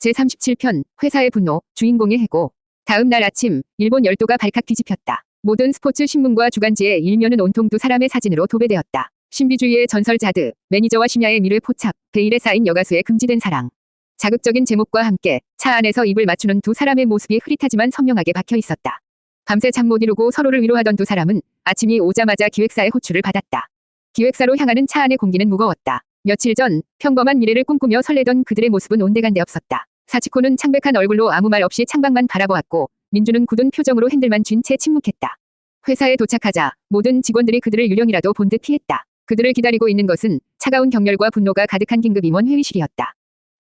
제37편 회사의 분노, 주인공의 해고. 다음 날 아침 일본 열도가 발칵 뒤집혔다. 모든 스포츠 신문과 주간지의 일면은 온통 두 사람의 사진으로 도배되었다. 신비주의의 전설 자드, 매니저와 심야의 미래 포착, 베일에 쌓인 여가수의 금지된 사랑. 자극적인 제목과 함께 차 안에서 입을 맞추는 두 사람의 모습이 흐릿하지만 선명하게 박혀 있었다. 밤새 잠 못 이루고 서로를 위로하던 두 사람은 아침이 오자마자 기획사의 호출을 받았다. 기획사로 향하는 차 안의 공기는 무거웠다. 며칠 전 평범한 미래를 꿈꾸며 설레던 그들의 모습은 온데간데 없었다. 사치코는 창백한 얼굴로 아무 말 없이 창밖만 바라보았고 민주는 굳은 표정으로 핸들만 쥔 채 침묵했다. 회사에 도착하자 모든 직원들이 그들을 유령이라도 본 듯 피했다. 그들을 기다리고 있는 것은 차가운 격렬과 분노가 가득한 긴급 임원 회의실이었다.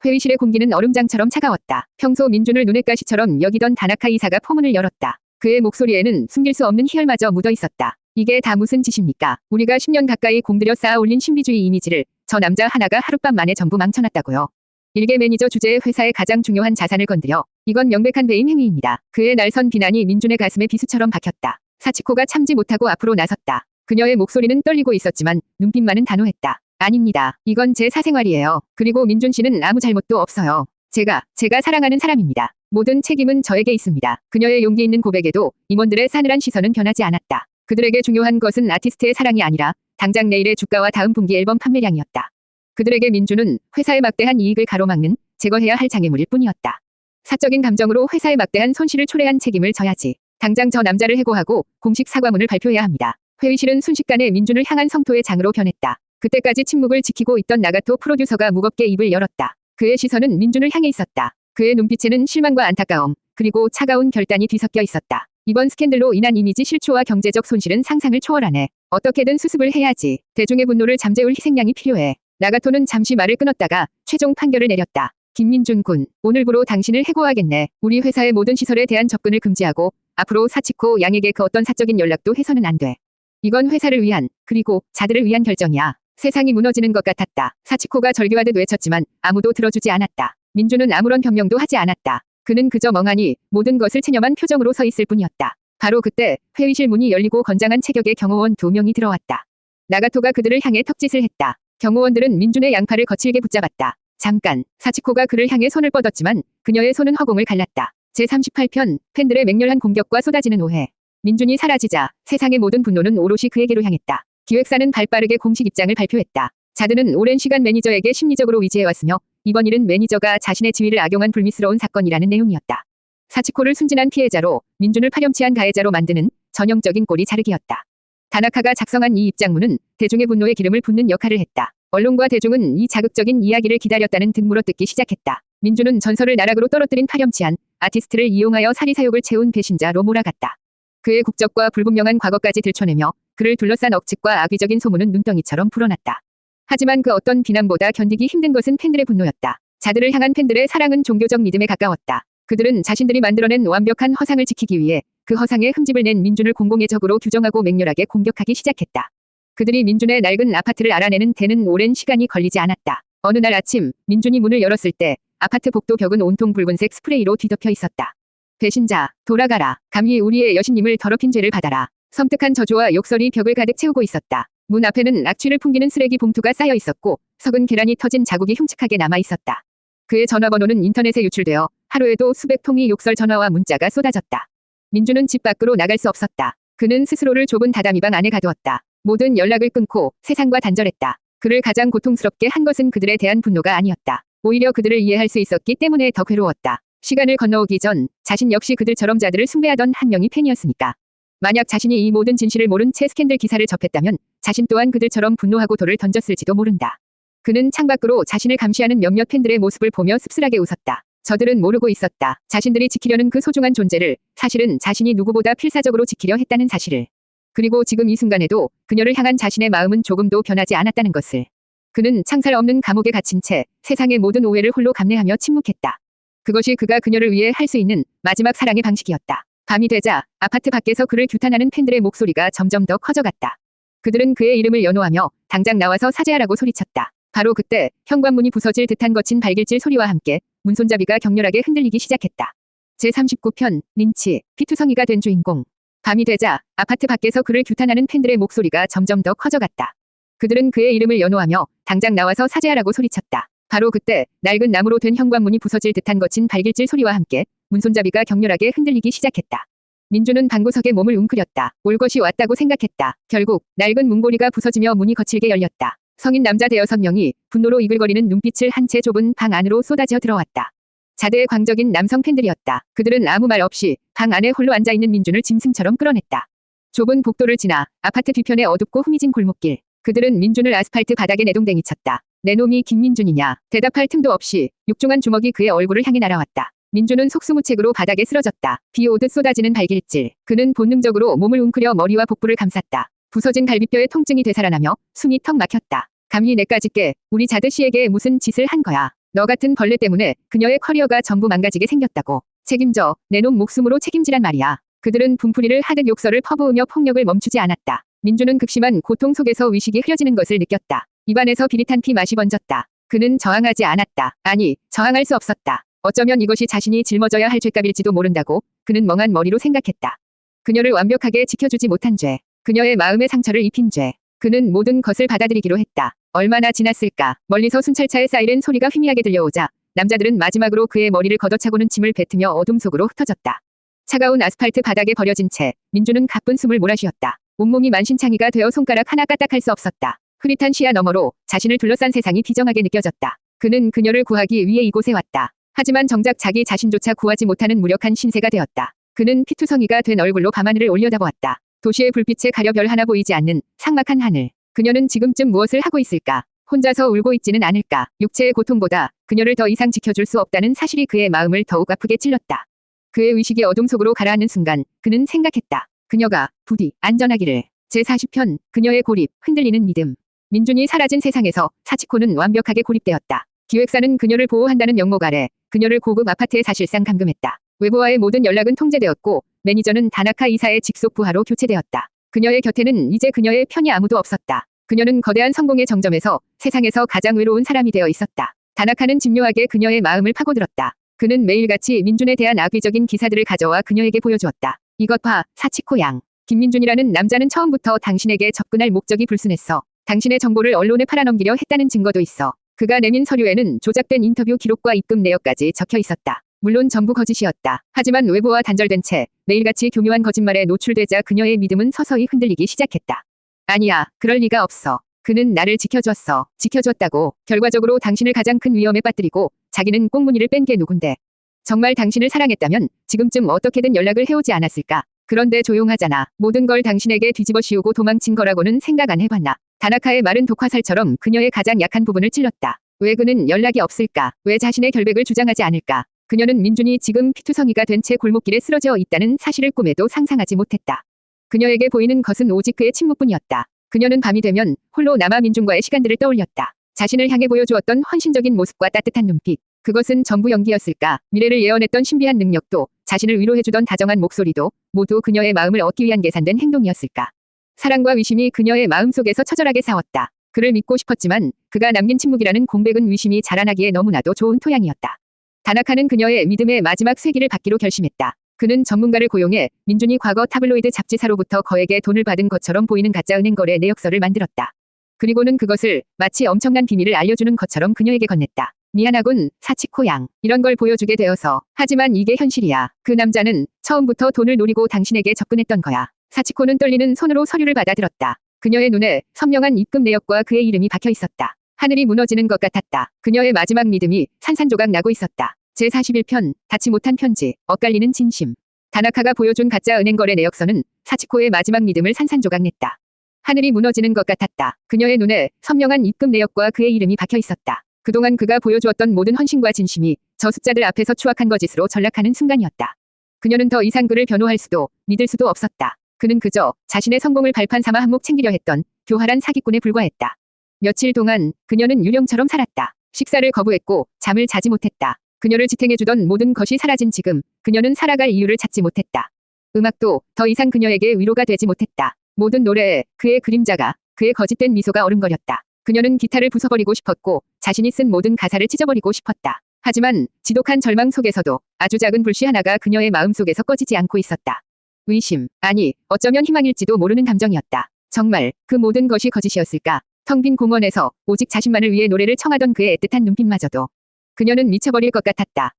회의실의 공기는 얼음장처럼 차가웠다. 평소 민준을 눈엣 가시처럼 여기던 다나카 이사가 포문을 열었다. 그의 목소리에는 숨길 수 없는 희열마저 묻어 있었다. 이게 다 무슨 짓입니까? 우리가 10년 가까이 공들여 쌓아 올린 신비주의 이미지를 저 남자 하나가 하룻밤 만에 전부 망쳐놨다고요. 일개 매니저 주제의 회사의 가장 중요한 자산을 건드려 이건 명백한 배임 행위입니다. 그의 날선 비난이 민준의 가슴에 비수처럼 박혔다. 사치코가 참지 못하고 앞으로 나섰다. 그녀의 목소리는 떨리고 있었지만 눈빛만은 단호했다. 아닙니다. 이건 제 사생활이에요. 그리고 민준 씨는 아무 잘못도 없어요. 제가 사랑하는 사람입니다. 모든 책임은 저에게 있습니다. 그녀의 용기 있는 고백에도 임원들의 싸늘한 시선은 변하지 않았다. 그들에게 중요한 것은 아티스트의 사랑이 아니라 당장 내일의 주가와 다음 분기 앨범 판매량이었다. 그들에게 민준은 회사의 막대한 이익을 가로막는 제거해야 할 장애물일 뿐이었다. 사적인 감정으로 회사의 막대한 손실을 초래한 책임을 져야지. 당장 저 남자를 해고하고 공식 사과문을 발표해야 합니다. 회의실은 순식간에 민준을 향한 성토의 장으로 변했다. 그때까지 침묵을 지키고 있던 나가토 프로듀서가 무겁게 입을 열었다. 그의 시선은 민준을 향해 있었다. 그의 눈빛에는 실망과 안타까움, 그리고 차가운 결단이 뒤섞여 있었다. 이번 스캔들로 인한 이미지 실추와 경제적 손실은 상상을 초월하네. 어떻게든 수습을 해야지. 대중의 분노를 잠재울 희생양이 필요해. 나가토는 잠시 말을 끊었다가 최종 판결을 내렸다. 김민준 군, 오늘부로 당신을 해고하겠네. 우리 회사의 모든 시설에 대한 접근을 금지하고 앞으로 사치코 양에게 그 어떤 사적인 연락도 해서는 안 돼. 이건 회사를 위한, 그리고 자들을 위한 결정이야. 세상이 무너지는 것 같았다. 사치코가 절규하듯 외쳤지만 아무도 들어주지 않았다. 민준은 아무런 변명도 하지 않았다. 그는 그저 멍하니 모든 것을 체념한 표정으로 서 있을 뿐이었다. 바로 그때 회의실 문이 열리고 건장한 체격의 경호원 2명이 들어왔다. 나가토가 그들을 향해 턱짓을 했다. 경호원들은 민준의 양팔을 거칠게 붙잡았다. 잠깐, 사치코가 그를 향해 손을 뻗었지만 그녀의 손은 허공을 갈랐다. 제38편, 팬들의 맹렬한 공격과 쏟아지는 오해. 민준이 사라지자 세상의 모든 분노는 오롯이 그에게로 향했다. 기획사는 발빠르게 공식 입장을 발표했다. 자드는 오랜 시간 매니저에게 심리적으로 위지해왔으며 이번 일은 매니저가 자신의 지위를 악용한 불미스러운 사건이라는 내용이었다. 사치코를 순진한 피해자로 민준을 파렴치한 가해자로 만드는 전형적인 꼬리 자르기였다. 다나카가 작성한 이 입장문은 대중의 분노에 기름을 붓는 역할을 했다. 언론과 대중은 이 자극적인 이야기를 기다렸다는 듯 물어뜯기 시작했다. 민준은 전설을 나락으로 떨어뜨린 파렴치한 아티스트를 이용하여 사리사욕을 채운 배신자로 몰아갔다. 그의 국적과 불분명한 과거까지 들춰내며 그를 둘러싼 억측과 악의적인 소문은 눈덩이처럼 불어났다. 하지만 그 어떤 비난보다 견디기 힘든 것은 팬들의 분노였다. 자들을 향한 팬들의 사랑은 종교적 믿음에 가까웠다. 그들은 자신들이 만들어낸 완벽한 허상을 지키기 위해 그 허상에 흠집을 낸 민준을 공공의 적으로 규정하고 맹렬하게 공격하기 시작했다. 그들이 민준의 낡은 아파트를 알아내는 데는 오랜 시간이 걸리지 않았다. 어느 날 아침 민준이 문을 열었을 때 아파트 복도 벽은 온통 붉은색 스프레이로 뒤덮여 있었다. 배신자, 돌아가라. 감히 우리의 여신님을 더럽힌 죄를 받아라. 섬뜩한 저주와 욕설이 벽을 가득 채우고 있었다. 문 앞에는 악취를 풍기는 쓰레기 봉투가 쌓여 있었고 썩은 계란이 터진 자국이 흉측하게 남아 있었다. 그의 전화번호는 인터넷에 유출되어 하루에도 수백 통의 욕설 전화와 문자가 쏟아졌다. 민준은 집 밖으로 나갈 수 없었다. 그는 스스로를 좁은 다다미방 안에 가두었다. 모든 연락을 끊고 세상과 단절했다. 그를 가장 고통스럽게 한 것은 그들에 대한 분노가 아니었다. 오히려 그들을 이해할 수 있었기 때문에 더 괴로웠다. 시간을 건너오기 전 자신 역시 그들처럼 자들을 숭배하던 한 명의 팬이었으니까. 만약 자신이 이 모든 진실을 모른 채 스캔들 기사를 접했다면 자신 또한 그들처럼 분노하고 돌을 던졌을지도 모른다. 그는 창밖으로 자신을 감시하는 몇몇 팬들의 모습을 보며 씁쓸하게 웃었다. 저들은 모르고 있었다. 자신들이 지키려는 그 소중한 존재를, 사실은 자신이 누구보다 필사적으로 지키려 했다는 사실을. 그리고 지금 이 순간에도 그녀를 향한 자신의 마음은 조금도 변하지 않았다는 것을. 그는 창살 없는 감옥에 갇힌 채 세상의 모든 오해를 홀로 감내하며 침묵했다. 그것이 그가 그녀를 위해 할 수 있는 마지막 사랑의 방식이었다. 밤이 되자 아파트 밖에서 그를 규탄하는 팬들의 목소리가 점점 더 커져갔다. 그들은 그의 이름을 연호하며 당장 나와서 사죄하라고 소리쳤다. 바로 그때 현관문이 부서질 듯한 거친 발길질 소리와 함께 문손잡이가 격렬하게 흔들리기 시작했다. 제39편, 린치, 피투성이가 된 주인공. 밤이 되자 아파트 밖에서 그를 규탄하는 팬들의 목소리가 점점 더 커져갔다. 그들은 그의 이름을 연호하며 당장 나와서 사죄하라고 소리쳤다. 바로 그때 낡은 나무로 된 현관문이 부서질 듯한 거친 발길질 소리와 함께 문손잡이가 격렬하게 흔들리기 시작했다. 민주는 방구석에 몸을 웅크렸다. 올 것이 왔다고 생각했다. 결국 낡은 문고리가 부서지며 문이 거칠게 열렸다. 성인 남자 대여섯 명이 분노로 이글거리는 눈빛을 한 채 좁은 방 안으로 쏟아져 들어왔다. 자대의 광적인 남성 팬들이었다. 그들은 아무 말 없이 방 안에 홀로 앉아있는 민준을 짐승처럼 끌어냈다. 좁은 복도를 지나 아파트 뒤편의 어둡고 흐미진 골목길. 그들은 민준을 아스팔트 바닥에 내동댕이 쳤다. 내 놈이 김민준이냐. 대답할 틈도 없이 육중한 주먹이 그의 얼굴을 향해 날아왔다. 민준은 속수무책으로 바닥에 쓰러졌다. 비 오듯 쏟아지는 발길질. 그는 본능적으로 몸을 웅크려 머리와 복부를 감쌌다. 부서진 갈비뼈에 통증이 되살아나며 숨이 턱 막혔다. 감히 내까지 깨. 우리 자드 씨에게 무슨 짓을 한 거야. 너 같은 벌레 때문에 그녀의 커리어가 전부 망가지게 생겼다고. 책임져. 내 놈 목숨으로 책임지란 말이야. 그들은 분풀이를 하듯 욕설을 퍼부으며 폭력을 멈추지 않았다. 민준은 극심한 고통 속에서 의식이 흐려지는 것을 느꼈다. 입안에서 비릿한 피 맛이 번졌다. 그는 저항하지 않았다. 아니, 저항할 수 없었다. 어쩌면 이것이 자신이 짊어져야 할 죄값일지도 모른다고 그는 멍한 머리로 생각했다. 그녀를 완벽하게 지켜주지 못한 죄. 그녀의 마음에 상처를 입힌 죄. 그는 모든 것을 받아들이기로 했다. 얼마나 지났을까. 멀리서 순찰차의 사이렌 소리가 희미하게 들려오자 남자들은 마지막으로 그의 머리를 걷어차고는 침을 뱉으며 어둠 속으로 흩어졌다. 차가운 아스팔트 바닥에 버려진 채 민준은 가쁜 숨을 몰아쉬었다. 온몸이 만신창이가 되어 손가락 하나 까딱할 수 없었다. 흐릿한 시야 너머로 자신을 둘러싼 세상이 비정하게 느껴졌다. 그는 그녀를 구하기 위해 이곳에 왔다. 하지만 정작 자기 자신조차 구하지 못하는 무력한 신세가 되었다. 그는 피투성이가 된 얼굴로 밤하늘을 올려다보았다. 도시의 불빛에 가려 별 하나 보이지 않는 삭막한 하늘. 그녀는 지금쯤 무엇을 하고 있을까? 혼자서 울고 있지는 않을까? 육체의 고통보다 그녀를 더 이상 지켜줄 수 없다는 사실이 그의 마음을 더욱 아프게 찔렀다. 그의 의식이 어둠 속으로 가라앉는 순간 그는 생각했다. 그녀가 부디 안전하기를. 제40편 그녀의 고립, 흔들리는 믿음. 민준이 사라진 세상에서 사치코는 완벽하게 고립되었다. 기획사는 그녀를 보호한다는 명목 아래 그녀를 고급 아파트에 사실상 감금했다. 외부와의 모든 연락은 통제되었고 매니저는 다나카 이사의 직속 부하로 교체되었다. 그녀의 곁에는 이제 그녀의 편이 아무도 없었다. 그녀는 거대한 성공의 정점에서 세상에서 가장 외로운 사람이 되어 있었다. 다나카는 집요하게 그녀의 마음을 파고들었다. 그는 매일같이 민준에 대한 악의적인 기사들을 가져와 그녀에게 보여주었다. 이것 봐, 사치코 양. 김민준이라는 남자는 처음부터 당신에게 접근할 목적이 불순했어. 당신의 정보를 언론에 팔아넘기려 했다는 증거도 있어. 그가 내민 서류에는 조작된 인터뷰 기록과 입금 내역까지 적혀 있었다. 물론 전부 거짓이었다. 하지만 외부와 단절된 채 매일같이 교묘한 거짓말에 노출되자 그녀의 믿음은 서서히 흔들리기 시작했다. 아니야, 그럴 리가 없어. 그는 나를 지켜줬어. 지켜줬다고. 결과적으로 당신을 가장 큰 위험에 빠뜨리고 자기는 꽁무니를 뺀 게 누군데. 정말 당신을 사랑했다면 지금쯤 어떻게든 연락을 해오지 않았을까. 그런데 조용하잖아. 모든 걸 당신에게 뒤집어 씌우고 도망친 거라고는 생각 안 해봤나. 다나카의 말은 독화살처럼 그녀의 가장 약한 부분을 찔렀다. 왜 그는 연락이 없을까? 왜 자신의 결백을 주장하지 않을까? 그녀는 민준이 지금 피투성이가 된 채 골목길에 쓰러져 있다는 사실을 꿈에도 상상하지 못했다. 그녀에게 보이는 것은 오직 그의 침묵뿐이었다. 그녀는 밤이 되면 홀로 남아 민준과의 시간들을 떠올렸다. 자신을 향해 보여주었던 헌신적인 모습과 따뜻한 눈빛. 그것은 전부 연기였을까? 미래를 예언했던 신비한 능력도, 자신을 위로해주던 다정한 목소리도 모두 그녀의 마음을 얻기 위한 계산된 행동이었을까? 사랑과 위심이 그녀의 마음속에서 처절하게 싸웠다. 그를 믿고 싶었지만 그가 남긴 침묵이라는 공백은 위심이 자라나기에 너무나도 좋은 토양이었다. 다나카는 그녀의 믿음의 마지막 쇠기를 받기로 결심했다. 그는 전문가를 고용해 민준이 과거 타블로이드 잡지사로부터 거액의 돈을 받은 것처럼 보이는 가짜 은행 거래 내역서를 만들었다. 그리고는 그것을 마치 엄청난 비밀을 알려주는 것처럼 그녀에게 건넸다. 미안하군, 사치코 양. 이런 걸 보여주게 되어서. 하지만 이게 현실이야. 그 남자는 처음부터 돈을 노리고 당신에게 접근했던 거야. 사치코는 떨리는 손으로 서류를 받아들었다. 그녀의 눈에 선명한 입금 내역과 그의 이름이 박혀 있었다. 하늘이 무너지는 것 같았다. 그녀의 마지막 믿음이 산산조각 나고 있었다. 제41편, 닿지 못한 편지, 엇갈리는 진심. 다나카가 보여준 가짜 은행 거래 내역서는 사치코의 마지막 믿음을 산산조각 냈다. 하늘이 무너지는 것 같았다. 그녀의 눈에 선명한 입금 내역과 그의 이름이 박혀 있었다. 그동안 그가 보여주었던 모든 헌신과 진심이 저 숫자들 앞에서 추악한 거짓으로 전락하는 순간이었다. 그녀는 더 이상 그를 변호할 수도 믿을 수도 없었다. 그는 그저 자신의 성공을 발판 삼아 한몫 챙기려 했던 교활한 사기꾼에 불과했다. 며칠 동안 그녀는 유령처럼 살았다. 식사를 거부했고 잠을 자지 못했다. 그녀를 지탱해주던 모든 것이 사라진 지금 그녀는 살아갈 이유를 찾지 못했다. 음악도 더 이상 그녀에게 위로가 되지 못했다. 모든 노래에 그의 그림자가, 그의 거짓된 미소가 어른거렸다. 그녀는 기타를 부숴버리고 싶었고 자신이 쓴 모든 가사를 찢어버리고 싶었다. 하지만 지독한 절망 속에서도 아주 작은 불씨 하나가 그녀의 마음속에서 꺼지지 않고 있었다. 의심, 아니 어쩌면 희망일지도 모르는 감정이었다. 정말 그 모든 것이 거짓이었을까? 텅 빈 공원에서 오직 자신만을 위해 노래를 청하던 그의 애틋한 눈빛마저도 그녀는 미쳐버릴 것 같았다.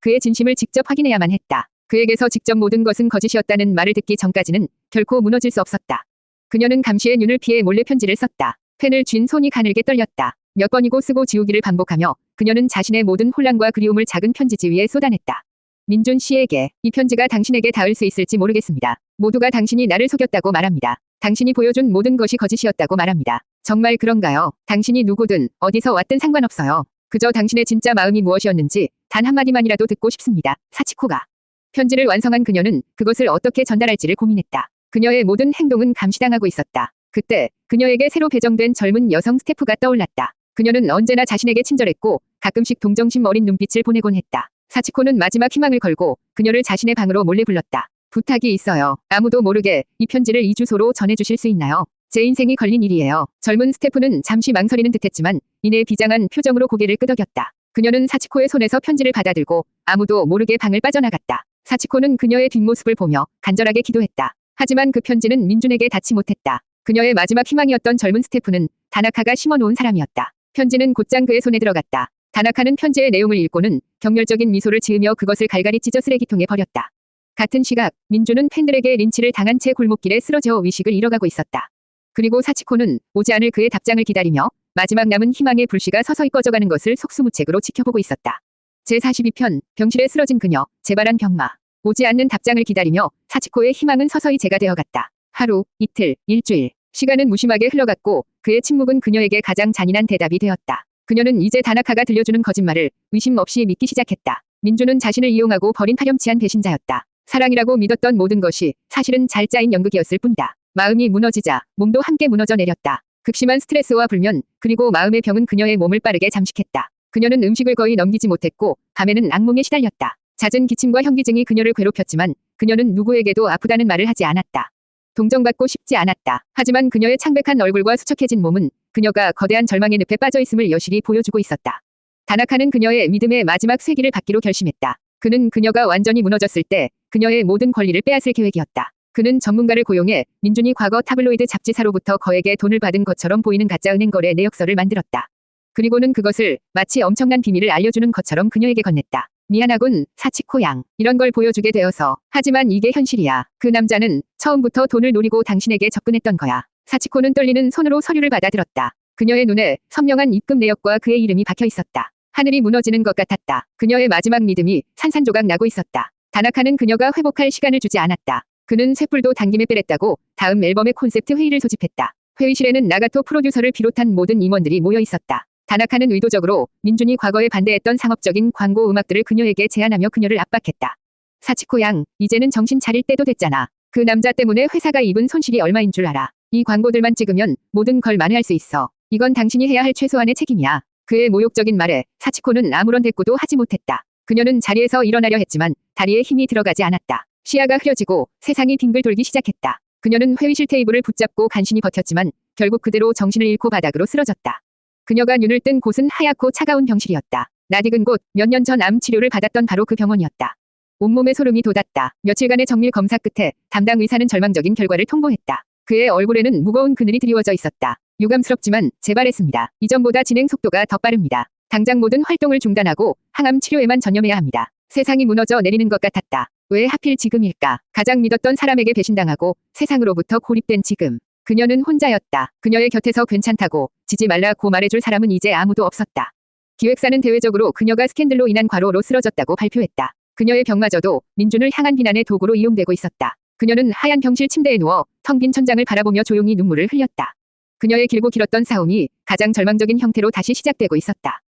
그의 진심을 직접 확인해야만 했다. 그에게서 직접 모든 것은 거짓이었다는 말을 듣기 전까지는 결코 무너질 수 없었다. 그녀는 감시의 눈을 피해 몰래 편지를 썼다. 펜을 쥔 손이 가늘게 떨렸다. 몇 번이고 쓰고 지우기를 반복하며 그녀는 자신의 모든 혼란과 그리움을 작은 편지지 위에 쏟아냈다. 민준 씨에게 이 편지가 당신에게 닿을 수 있을지 모르겠습니다. 모두가 당신이 나를 속였다고 말합니다. 당신이 보여준 모든 것이 거짓이었다고 말합니다. 정말 그런가요? 당신이 누구든 어디서 왔든 상관없어요. 그저 당신의 진짜 마음이 무엇이었는지 단 한마디만이라도 듣고 싶습니다. 사치코가. 편지를 완성한 그녀는 그것을 어떻게 전달할지를 고민했다. 그녀의 모든 행동은 감시당하고 있었다. 그때 그녀에게 새로 배정된 젊은 여성 스태프가 떠올랐다. 그녀는 언제나 자신에게 친절했고 가끔씩 동정심 어린 눈빛을 보내곤 했다. 사치코는 마지막 희망을 걸고 그녀를 자신의 방으로 몰래 불렀다. 부탁이 있어요. 아무도 모르게 이 편지를 이 주소로 전해주실 수 있나요? 제 인생이 걸린 일이에요. 젊은 스태프는 잠시 망설이는 듯했지만 이내 비장한 표정으로 고개를 끄덕였다. 그녀는 사치코의 손에서 편지를 받아들고 아무도 모르게 방을 빠져나갔다. 사치코는 그녀의 뒷모습을 보며 간절하게 기도했다. 하지만 그 편지는 민준에게 닿지 못했다. 그녀의 마지막 희망이었던 젊은 스태프는 다나카가 심어놓은 사람이었다. 편지는 곧장 그의 손에 들어갔다. 다나카는 편지의 내용을 읽고는 격렬적인 미소를 지으며 그것을 갈갈이 찢어 쓰레기통에 버렸다. 같은 시각 민준은 팬들에게 린치를 당한 채 골목길에 쓰러져 의식을 잃어가고 있었다. 그리고 사치코는 오지 않을 그의 답장을 기다리며 마지막 남은 희망의 불씨가 서서히 꺼져가는 것을 속수무책으로 지켜보고 있었다. 제42편 병실에 쓰러진 그녀, 재발한 병마. 오지 않는 답장을 기다리며 사치코의 희망은 서서히 재가 되어갔다. 하루, 이틀, 일주일. 시간은 무심하게 흘러갔고 그의 침묵은 그녀에게 가장 잔인한 대답이 되었다. 그녀는 이제 다나카가 들려주는 거짓말을 의심 없이 믿기 시작했다. 민준은 자신을 이용하고 버린 파렴치한 배신자였다. 사랑이라고 믿었던 모든 것이 사실은 잘 짜인 연극이었을 뿐이다. 마음이 무너지자 몸도 함께 무너져 내렸다. 극심한 스트레스와 불면 그리고 마음의 병은 그녀의 몸을 빠르게 잠식했다. 그녀는 음식을 거의 넘기지 못했고 밤에는 악몽에 시달렸다. 잦은 기침과 현기증이 그녀를 괴롭혔지만 그녀는 누구에게도 아프다는 말을 하지 않았다. 동정받고 싶지 않았다. 하지만 그녀의 창백한 얼굴과 수척해진 몸은 그녀가 거대한 절망의 늪에 빠져 있음을 여실히 보여주고 있었다. 다나카는 그녀의 믿음의 마지막 쇠기를 받기로 결심했다. 그는 그녀가 완전히 무너졌을 때 그녀의 모든 권리를 빼앗을 계획이었다. 그는 전문가를 고용해 민준이 과거 타블로이드 잡지사로부터 거액의 돈을 받은 것처럼 보이는 가짜 은행 거래 내역서를 만들었다. 그리고는 그것을 마치 엄청난 비밀을 알려주는 것처럼 그녀에게 건넸다. 미안하군, 사치코 양. 이런 걸 보여주게 되어서. 하지만 이게 현실이야. 그 남자는 처음부터 돈을 노리고 당신에게 접근했던 거야. 사치코는 떨리는 손으로 서류를 받아들었다. 그녀의 눈에 선명한 입금 내역과 그의 이름이 박혀 있었다. 하늘이 무너지는 것 같았다. 그녀의 마지막 믿음이 산산조각 나고 있었다. 다나카는 그녀가 회복할 시간을 주지 않았다. 그는 쇳불도 당김에 빼냈다고 다음 앨범의 콘셉트 회의를 소집했다. 회의실에는 나가토 프로듀서를 비롯한 모든 임원들이 모여 있었다. 다나카는 의도적으로 민준이 과거에 반대했던 상업적인 광고 음악들을 그녀에게 제안하며 그녀를 압박했다. 사치코 양, 이제는 정신 차릴 때도 됐잖아. 그 남자 때문에 회사가 입은 손실이 얼마인 줄 알아. 이 광고들만 찍으면 모든 걸 만회할 수 있어. 이건 당신이 해야 할 최소한의 책임이야. 그의 모욕적인 말에 사치코는 아무런 대꾸도 하지 못했다. 그녀는 자리에서 일어나려 했지만 다리에 힘이 들어가지 않았다. 시야가 흐려지고 세상이 빙글 돌기 시작했다. 그녀는 회의실 테이블을 붙잡고 간신히 버텼지만 결국 그대로 정신을 잃고 바닥으로 쓰러졌다. 그녀가 눈을 뜬 곳은 하얗고 차가운 병실이었다. 낯익은 곳, 몇 년 전 암 치료를 받았던 바로 그 병원이었다. 온몸에 소름이 돋았다. 며칠간의 정밀 검사 끝에 담당 의사는 절망적인 결과를 통보했다. 그의 얼굴에는 무거운 그늘이 드리워져 있었다. 유감스럽지만 재발했습니다. 이전보다 진행 속도가 더 빠릅니다. 당장 모든 활동을 중단하고 항암 치료에만 전념해야 합니다. 세상이 무너져 내리는 것 같았다. 왜 하필 지금일까? 가장 믿었던 사람에게 배신당하고 세상으로부터 고립된 지금. 그녀는 혼자였다. 그녀의 곁에서 괜찮다고 지지 말라고 말해줄 사람은 이제 아무도 없었다. 기획사는 대외적으로 그녀가 스캔들로 인한 과로로 쓰러졌다고 발표했다. 그녀의 병마저도 민준을 향한 비난의 도구로 이용되고 있었다. 그녀는 하얀 병실 침대에 누워 텅 빈 천장을 바라보며 조용히 눈물을 흘렸다. 그녀의 길고 길었던 싸움이 가장 절망적인 형태로 다시 시작되고 있었다.